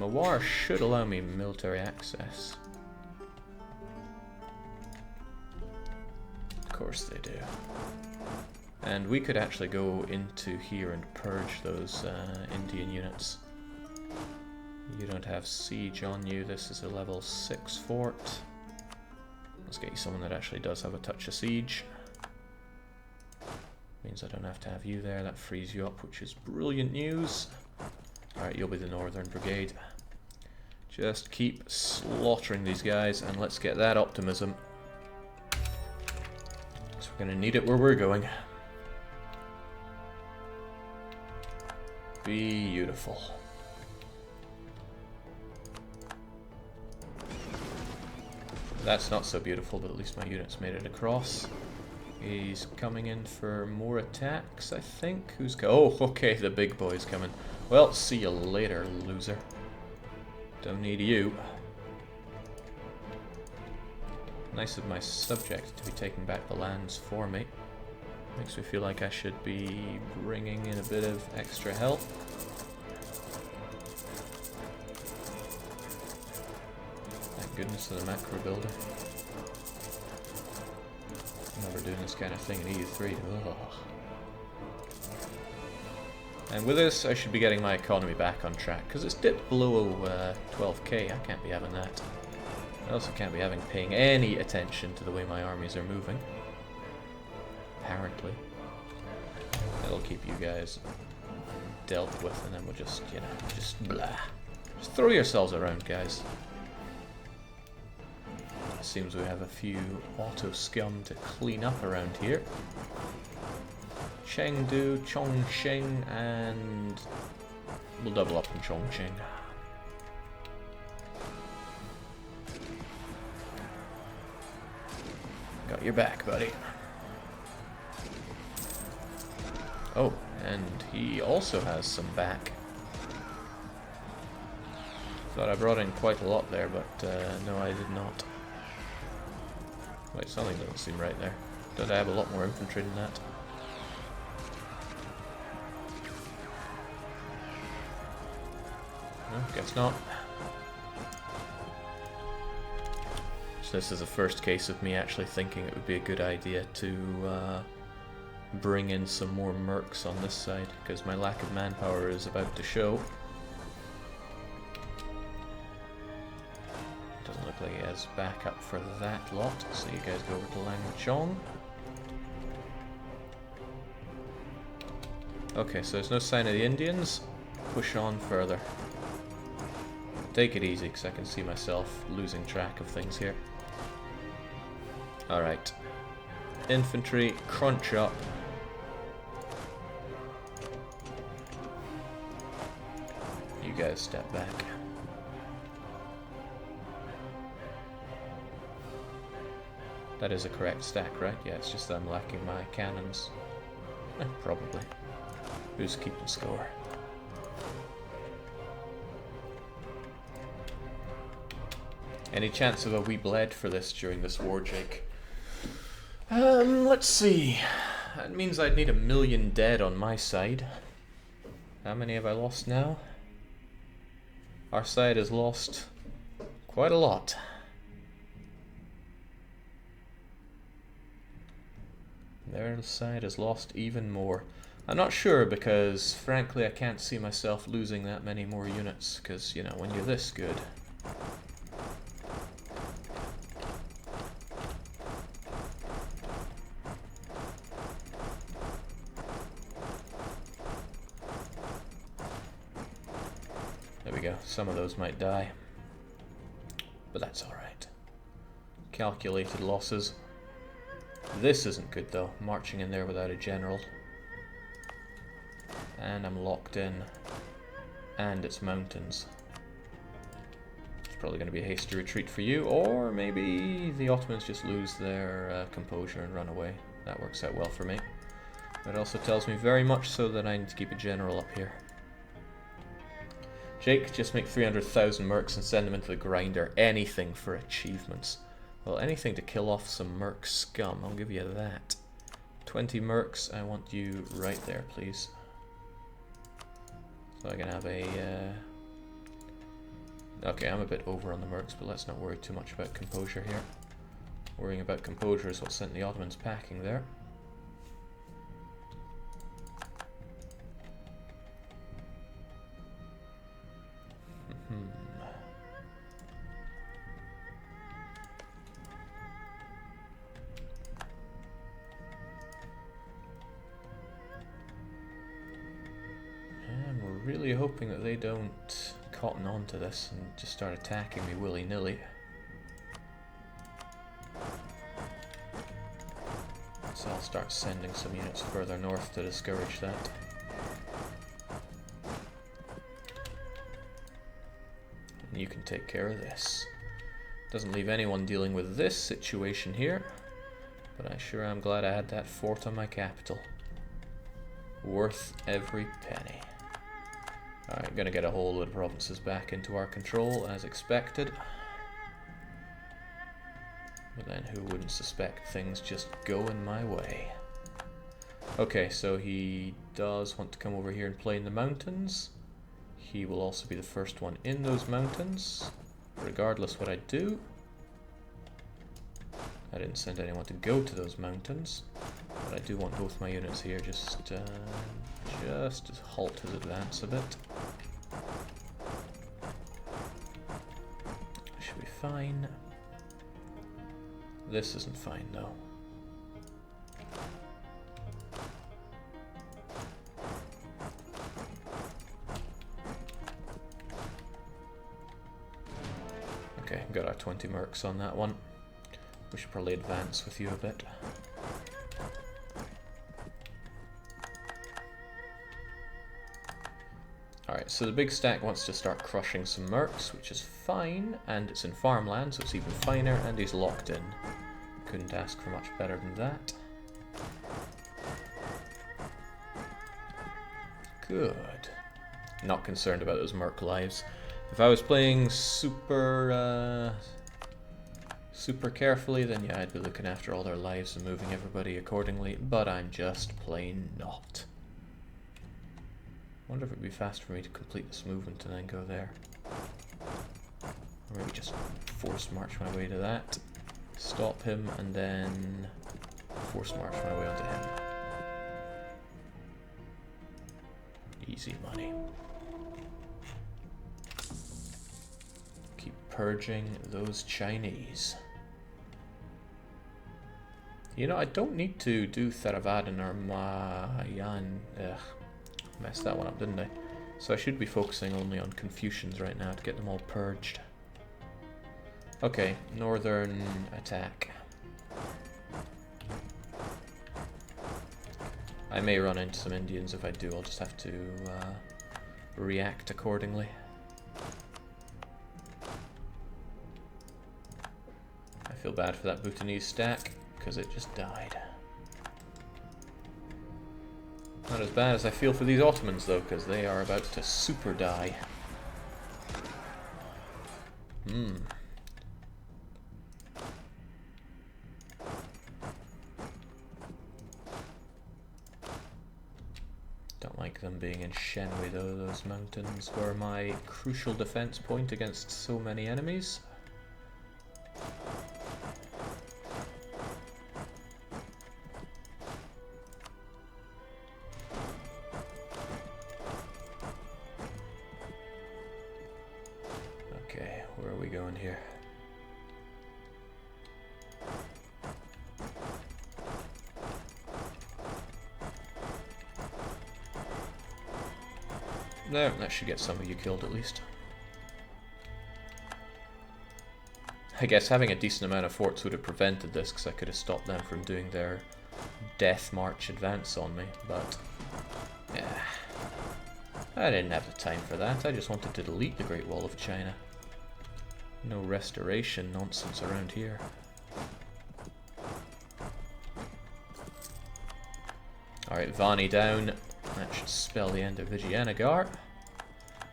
Mawar should allow me military access. Of course they do. And we could actually go into here and purge those Indian units. You don't have siege on you. This is a level 6 fort. Let's get you someone that actually does have a touch of siege. Means I don't have to have you there. That frees you up, which is brilliant news. Alright, you'll be the Northern Brigade. Just keep slaughtering these guys and let's get that optimism. So we're going to need it where we're going. Beautiful. That's not so beautiful, but at least my units made it across. He's coming in for more attacks, I think. Oh, okay, the big boy's coming. Well, see you later, loser. Don't need you. Nice of my subject to be taking back the lands for me. Makes me feel like I should be bringing in a bit of extra help. Thank goodness for the macro builder. Never doing this kind of thing in EU3. Ugh. And with this, I should be getting my economy back on track, because it's dipped below 12k. I can't be having that. I also can't be paying any attention to the way my armies are moving. Apparently. That'll keep you guys dealt with, and then we'll just, you know, just blah. Just throw yourselves around, guys. It seems we have a few auto scum to clean up around here. Chengdu, Chongqing, and we'll double up on Chongqing. Got your back, buddy. Oh, and he also has some back. Thought I brought in quite a lot there, but no, I did not. Wait, something doesn't seem right there. Did I have a lot more infantry than that? No, guess not. So this is the first case of me actually thinking it would be a good idea to bring in some more mercs on this side, because my lack of manpower is about to show. Doesn't look like he has backup for that lot, so you guys go over to Langchong. Okay, so there's no sign of the Indians. Push on further. Take it easy, because I can see myself losing track of things here. Alright. Infantry, crunch up. You guys step back. That is a correct stack, right? Yeah, it's just that I'm lacking my cannons. Probably. Who's keeping score? Any chance of a wee bled for this during this war, Jake? Let's see. That means I'd need 1 million dead on my side. How many have I lost now? Our side has lost quite a lot. Their side has lost even more. I'm not sure, because frankly I can't see myself losing that many more units, because, you know, when you're this good. There we go. Some of those might die. But that's alright. Calculated losses. This isn't good though. Marching in there without a general. And I'm locked in. And it's mountains. It's probably going to be a hasty retreat for you. Or maybe the Ottomans just lose their composure and run away. That works out well for me. But it also tells me very much so that I need to keep a general up here. Jake, just make 300,000 mercs and send them into the grinder. Anything for achievements. Well, anything to kill off some merc scum. I'll give you that. 20 mercs. I want you right there, please. So I can have a Okay, I'm a bit over on the mercs, but let's not worry too much about composure here. Worrying about composure is what sent the Ottomans packing there. And we're really hoping that they don't cotton on to this and just start attacking me willy-nilly. So I'll start sending some units further north to discourage that. And you can take care of this. Doesn't leave anyone dealing with this situation here, but I sure am glad I had that fort on my capital. Worth every penny. Alright, gonna get a whole load of provinces back into our control as expected. But then who wouldn't suspect things just going my way? Okay, so he does want to come over here and play in the mountains. He will also be the first one in those mountains, regardless what I do. I didn't send anyone to go to those mountains, but I do want both my units here just to halt his advance a bit. Should be fine. This isn't fine though. Okay, got our 20 mercs on that one. We should probably advance with you a bit. Alright, so the big stack wants to start crushing some mercs, which is fine, and it's in farmland, so it's even finer, and he's locked in. Couldn't ask for much better than that. Good. Not concerned about those merc lives. If I was playing super carefully, then yeah, I'd be looking after all their lives and moving everybody accordingly, but I'm just plain not. I wonder if it'd be fast for me to complete this movement and then go there. Or maybe just force march my way to that, stop him, and then force march my way onto him. Easy money. Keep purging those Chinese. You know, I don't need to do Theravadan or Mayan. Ugh, messed that one up, didn't I? So I should be focusing only on Confucians right now to get them all purged. Okay, northern attack. I may run into some Indians. If I do, I'll just have to react accordingly. I feel bad for that Bhutanese stack, because it just died. Not as bad as I feel for these Ottomans, though, because they are about to super die. Don't like them being in Shenhui, though. Those mountains were my crucial defense point against so many enemies. Okay, where are we going here? No, that should get some of you killed at least. I guess having a decent amount of forts would have prevented this, because I could have stopped them from doing their death march advance on me, but yeah, I didn't have the time for that. I just wanted to delete the Great Wall of China. No restoration nonsense around here. Alright, Vani down. That should spell the end of Vijayanagar.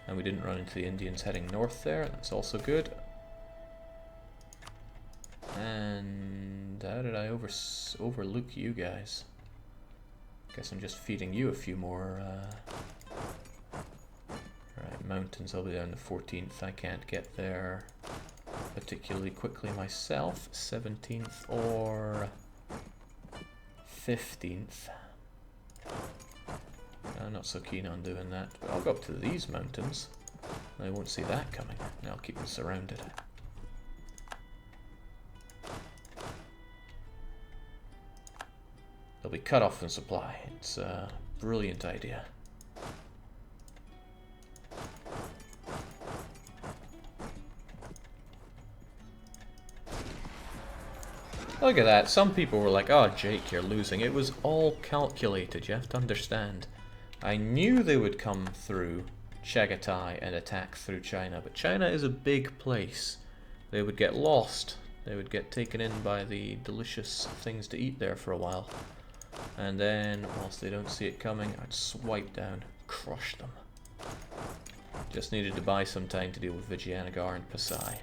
And we didn't run into the Indians heading north there. That's also good. And how did I overlook you guys? Guess I'm just feeding you a few more. Alright, mountains. I'll be down the 14th. I can't get there particularly quickly myself. 17th or 15th. I'm not so keen on doing that, but I'll go up to these mountains. I won't see that coming. I'll keep them surrounded. They'll be cut off from supply. It's a brilliant idea. Look at that. Some people were like, oh, Jake, you're losing. It was all calculated. You have to understand. I knew they would come through Chagatai and attack through China, but China is a big place. They would get lost. They would get taken in by the delicious things to eat there for a while. And then, whilst they don't see it coming, I'd swipe down, crush them. Just needed to buy some time to deal with Vijayanagar and Pasai.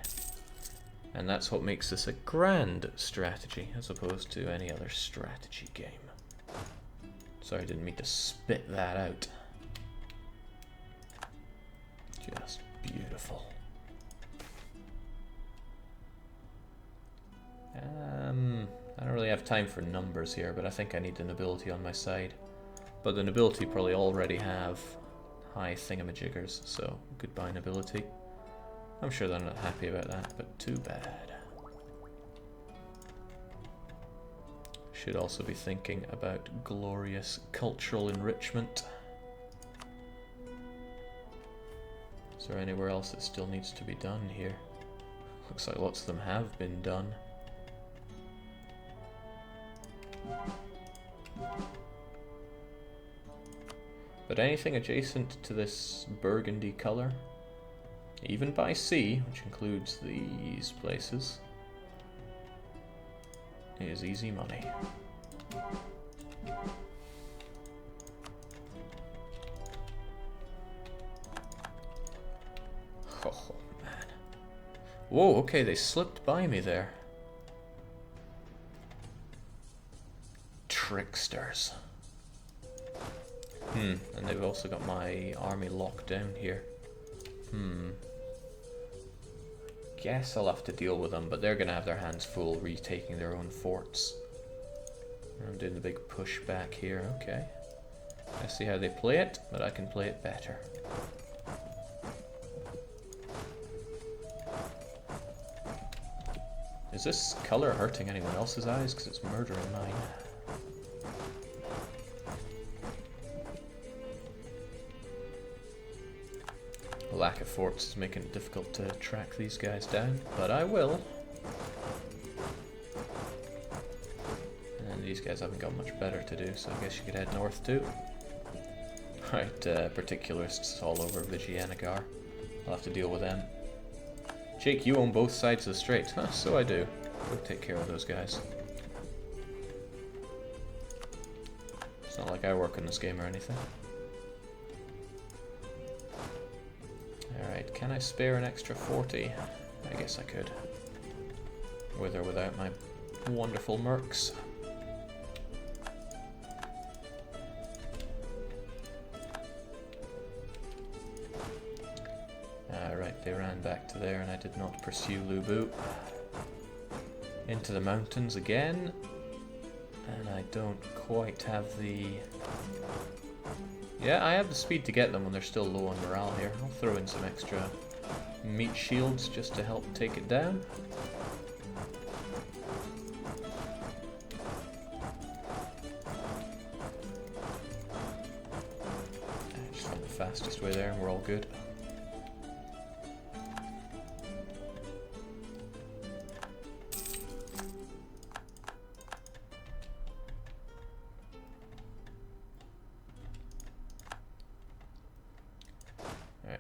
And that's what makes this a grand strategy, as opposed to any other strategy game. Sorry, I didn't mean to spit that out. Just beautiful. I don't really have time for numbers here, but I think I need the nobility on my side. But the nobility probably already have high thingamajiggers, so goodbye nobility. I'm sure they're not happy about that, but too bad. Should also be thinking about glorious cultural enrichment. Is there anywhere else that still needs to be done here? Looks like lots of them have been done. But anything adjacent to this burgundy colour, even by sea, which includes these places, is easy money. Oh, man. Whoa, okay, they slipped by me there. Tricksters. And they've also got my army locked down here. Guess I'll have to deal with them, but they're gonna have their hands full retaking their own forts. I'm doing the big push back here, okay. I see how they play it, but I can play it better. Is this colour hurting anyone else's eyes? Because it's murdering mine. The lack of forts is making it difficult to track these guys down, but I will. And these guys haven't got much better to do, so I guess you could head north too. Right, particularists all over Vijayanagar. I'll have to deal with them. Jake, you own both sides of the strait. Huh, so I do. Go take care of those guys. It's not like I work in this game or anything. Alright, can I spare an extra 40? I guess I could. With or without my wonderful mercs. Alright, they ran back to there and I did not pursue Lubu. Into the mountains again. And I don't quite have the... Yeah, I have the speed to get them when they're still low on morale here. I'll throw in some extra meat shields just to help take it down. I just found the fastest way there and we're all good.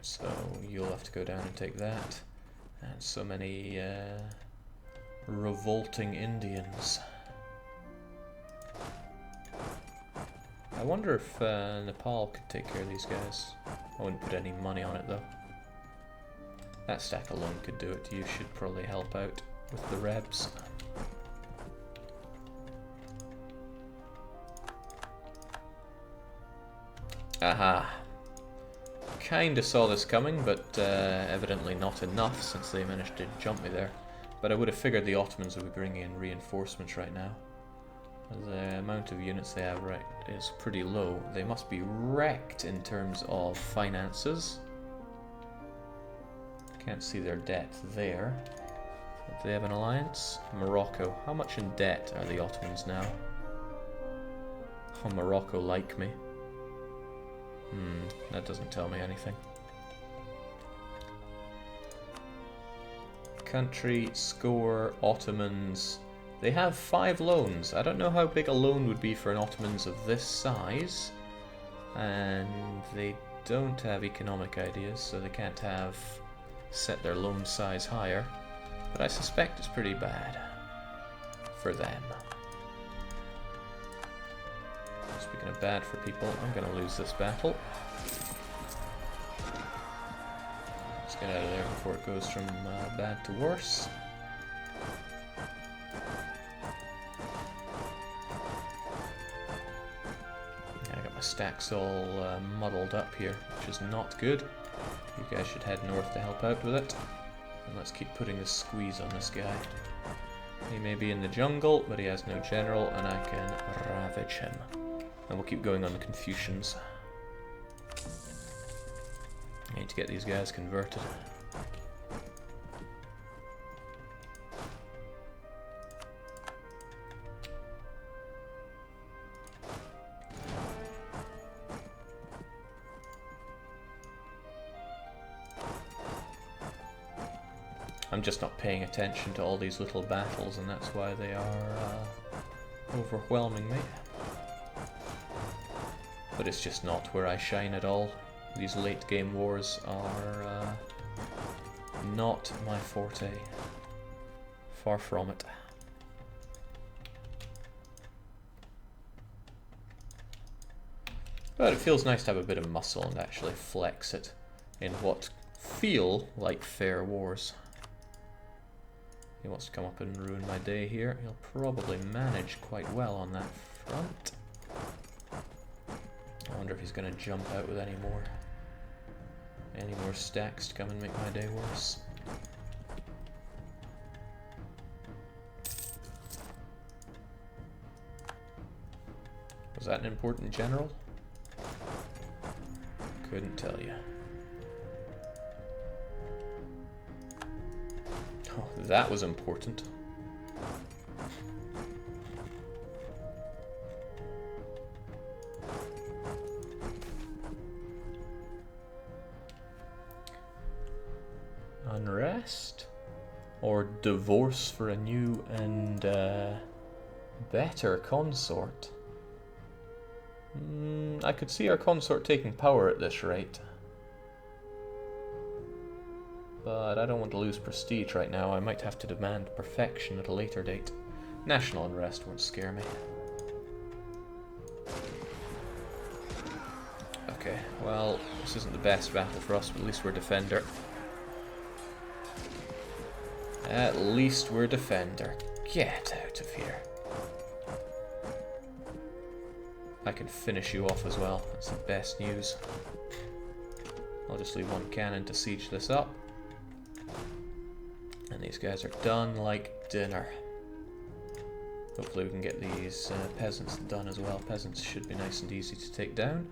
So you'll have to go down and take that. And so many revolting Indians. I wonder if Nepal could take care of these guys. I wouldn't put any money on it though. That stack alone could do it. You should probably help out with the Rebs. Aha. kinda saw this coming, but evidently not enough since they managed to jump me there. But I would have figured the Ottomans would be bringing in reinforcements right now. The amount of units they have right is pretty low. They must be wrecked in terms of finances. Can't see their debt there. Do they have an alliance? Morocco. How much in debt are the Ottomans now? Oh, Morocco like me. That doesn't tell me anything. Country, score, Ottomans. They have 5 loans. I don't know how big a loan would be for an Ottomans of this size. And they don't have economic ideas, so they can't have set their loan size higher. But I suspect it's pretty bad for them. Speaking of bad for people, I'm going to lose this battle. Let's get out of there before it goes from bad to worse. I got my stacks all muddled up here, which is not good. You guys should head north to help out with it. And let's keep putting this squeeze on this guy. He may be in the jungle, but he has no general, and I can ravage him. And we'll keep going on the Confucians. I need to get these guys converted. I'm just not paying attention to all these little battles, and that's why they are overwhelming me. But it's just not where I shine at all. These late game wars are not my forte. Far from it. But it feels nice to have a bit of muscle and actually flex it in what feel like fair wars. He wants to come up and ruin my day here. He'll probably manage quite well on that front. I wonder if he's going to jump out with any more stacks to come and make my day worse. Was that an important general? Couldn't tell you. Oh, that was important. Unrest? Or divorce for a new and better consort? I could see our consort taking power at this rate. But I don't want to lose prestige right now. I might have to demand perfection at a later date. National unrest won't scare me. Okay, well, this isn't the best battle for us, but at least we're defender. At least we're defender. Get out of here. I can finish you off as well. That's the best news. I'll just leave one cannon to siege this up. And these guys are done like dinner. Hopefully we can get these peasants done as well. Peasants should be nice and easy to take down.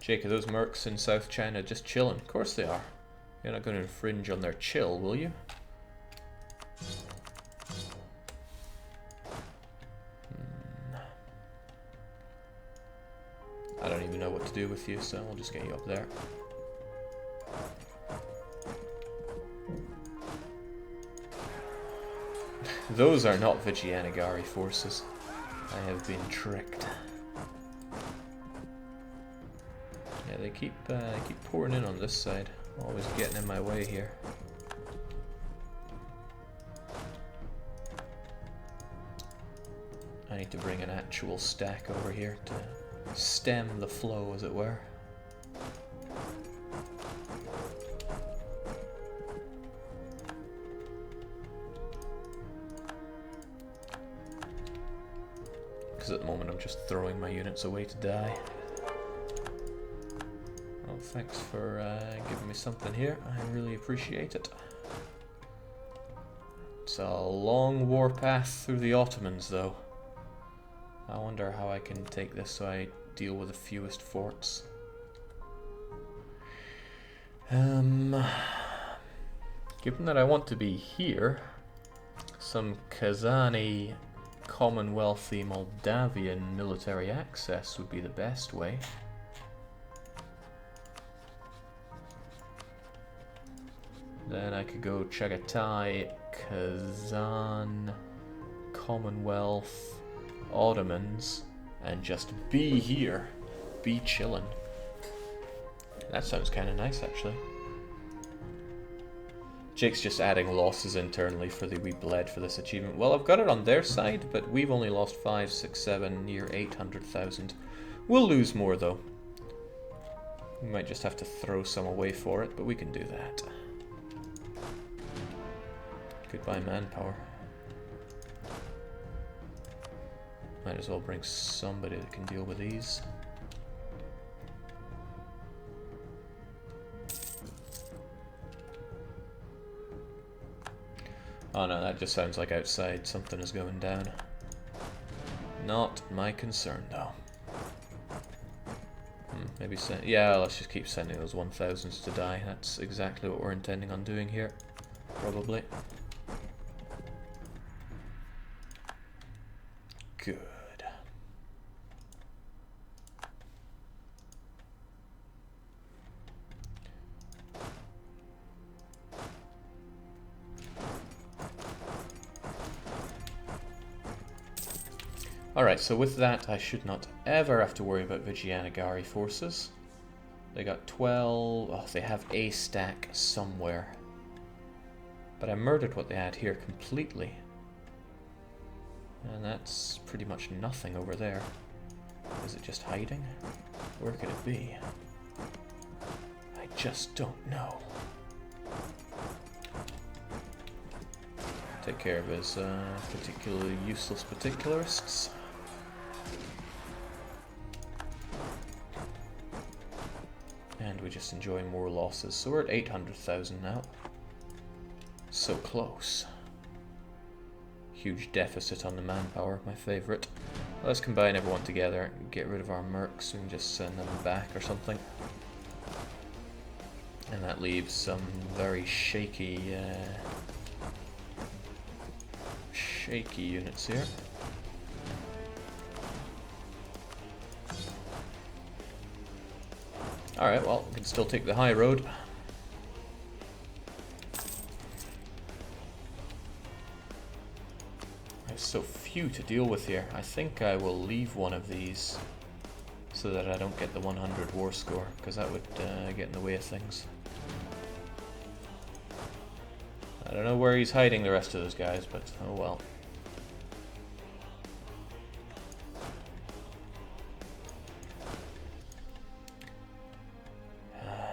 Jake, are those mercs in South China just chilling? Of course they are. You're not going to infringe on their chill, will you? I don't even know what to do with you, so I'll just get you up there. Those are not Vijayanagari forces. I have been tricked. Yeah, they keep pouring in on this side. Always getting in my way here. I need to bring an actual stack over here to stem the flow, as it were. because at the moment I'm just throwing my units away to die. Well, thanks for giving me something here. I really appreciate it. It's a long warpath through the Ottomans, though. I wonder how I can take this so I deal with the fewest forts. Given that I want to be here, some Kazani Commonwealthy Moldavian military access would be the best way. Then I could go Chagatai, Kazan, Commonwealth, Ottomans, and just be here. Be chillin'. That sounds kind of nice, actually. Jake's just adding losses internally for the we bled for this achievement. Well, I've got it on their side, but we've only lost 5, 6, 7, near 800,000. We'll lose more, though. We might just have to throw some away for it, but we can do that. Goodbye, manpower. Might as well bring somebody that can deal with these. Oh no, that just sounds like outside something is going down. Not my concern, though. Maybe send. Yeah, let's just keep sending those 1000s to die. That's exactly what we're intending on doing here. Probably. Good. Alright, so with that, I should not ever have to worry about Vijayanagari forces. They got 12... Oh, they have a stack somewhere. But I murdered what they had here completely. And that's pretty much nothing over there. Is it just hiding? Where could it be? I just don't know. Take care of his particularly useless particularists. And we just enjoy more losses. So we're at 800,000 now. So close. Huge deficit on the manpower, my favourite. Let's combine everyone together and get rid of our mercs and just send them back or something. And that leaves some very shaky units here. Alright, well, we can still take the high road. There's so few to deal with here. I think I will leave one of these so that I don't get the 100 war score, because that would get in the way of things. I don't know where he's hiding the rest of those guys, but oh well.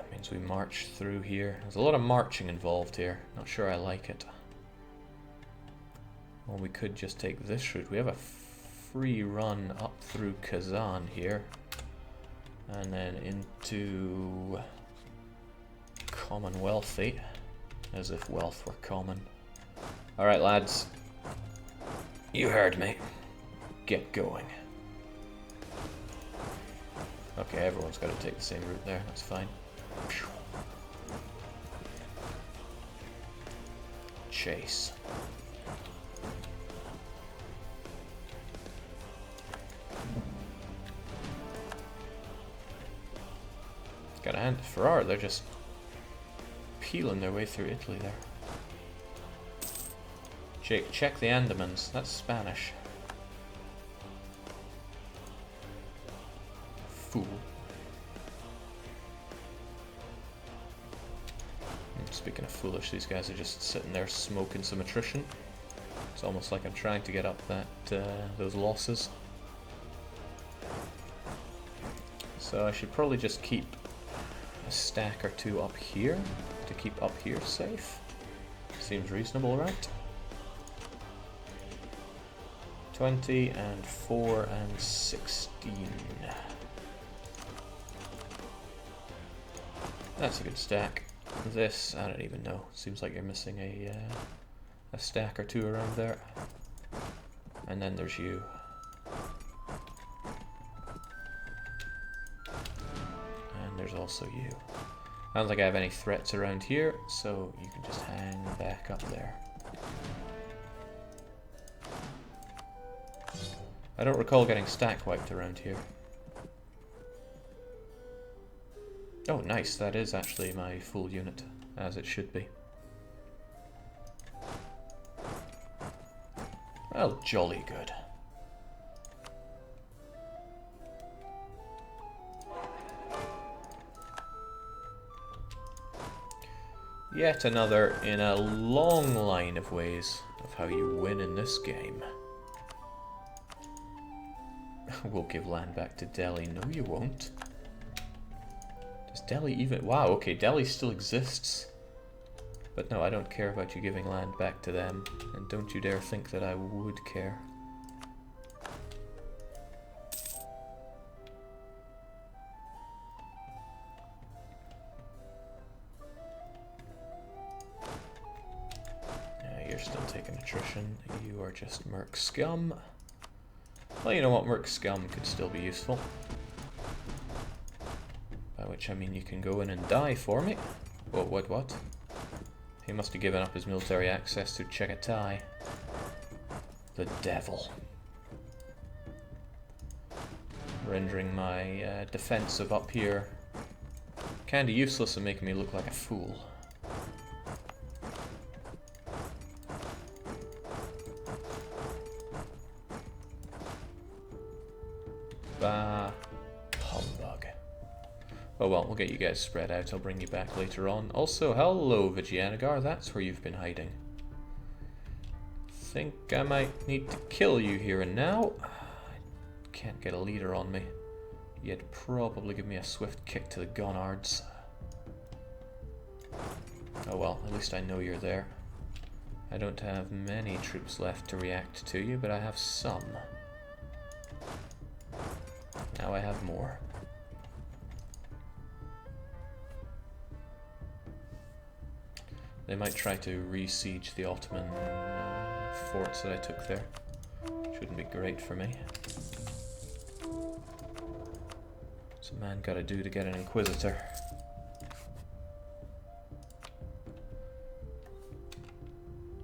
Means we march through here. There's a lot of marching involved here. Not sure I like it. Well, we could just take this route. We have a free run up through Kazan here. And then into Commonwealthy. As if wealth were common. Alright, lads. You heard me. Get going. Okay, everyone's got to take the same route there. That's fine. Chase. Got a hand to Ferrari. They're just peeling their way through Italy there. Jake, check the Andamans. That's Spanish. Fool. And speaking of foolish, these guys are just sitting there smoking some attrition. It's almost like I'm trying to get up that those losses. So I should probably just keep a stack or two up here to keep up here safe. Seems reasonable, right? 20 and 4 and 16. That's a good stack. This, I don't even know. Seems like you're missing a stack or two around there. And then there's you. And there's also you. I don't think I have any threats around here, so you can just hang back up there. I don't recall getting stack wiped around here. Oh, nice. That is actually my full unit, as it should be. Well, jolly good. Yet another in a long line of ways of how you win in this game. We'll give land back to Delhi. No, you won't. Does Delhi even... Wow, okay, Delhi still exists. But no, I don't care about you giving land back to them. And don't you dare think that I would care. You're still taking attrition. You are just merc scum. Well, you know what? Merc scum could still be useful. By which I mean you can go in and die for me. What? He must have given up his military access to Chagatai. The devil. Rendering my defensive up here kinda useless and making me look like a fool. Bah, humbug. Oh well, we'll get you guys spread out. I'll bring you back later on. Also, hello Vijayanagara, that's where you've been hiding. Think I might need to kill you here and now. I can't get a leader on me. You'd probably give me a swift kick to the gonards. Oh well, at least I know you're there. I don't have many troops left to react to you, but I have some. Now I have more. They might try to re-siege the Ottoman forts that I took there. Shouldn't be great for me. What's a man gotta do to get an inquisitor?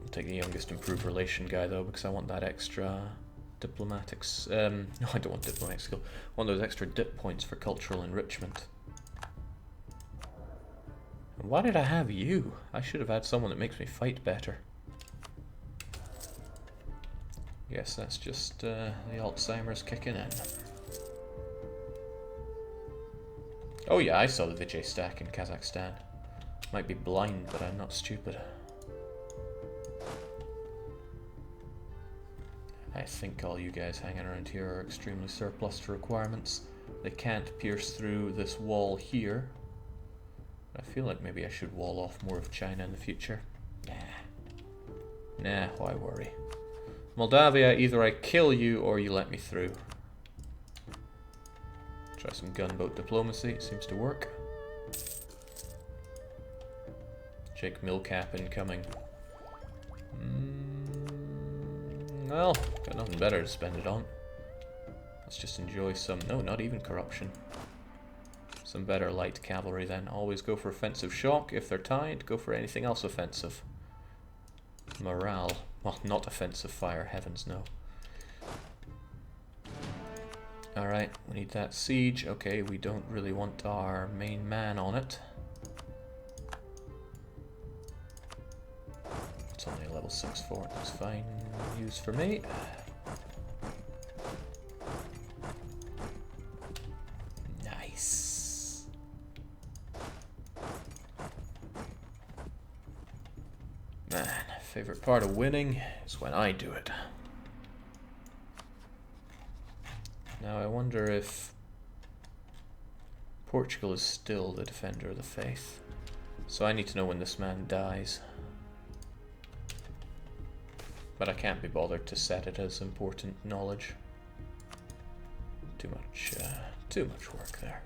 I'll take the youngest improved relation guy though, because I want that extra diplomatics. No, I don't want diplomatic skill. I want those extra dip points for cultural enrichment. And why did I have you? I should have had someone that makes me fight better. Yes, that's just the Alzheimer's kicking in. Oh yeah, I saw the Vijay stack in Kazakhstan. Might be blind, but I'm not stupid. I think all you guys hanging around here are extremely surplus to requirements. They can't pierce through this wall here. I feel like maybe I should wall off more of China in the future. Nah, why worry? Moldavia, either I kill you or you let me through. Try some gunboat diplomacy, it seems to work. Jake Millcap incoming. Well, got nothing better to spend it on. Let's just enjoy some... No, not even corruption. Some better light cavalry then. Always go for offensive shock. If they're tied, go for anything else offensive. Morale. Well, not offensive fire, heavens no. Alright, we need that siege. Okay, we don't really want our main man on it. It's only a level 6 fort, that's fine. Use for me. Nice. Man, favorite part of winning is when I do it. Now I wonder if Portugal is still the defender of the faith. So I need to know when this man dies. but I can't be bothered to set it as important knowledge. Too much work there.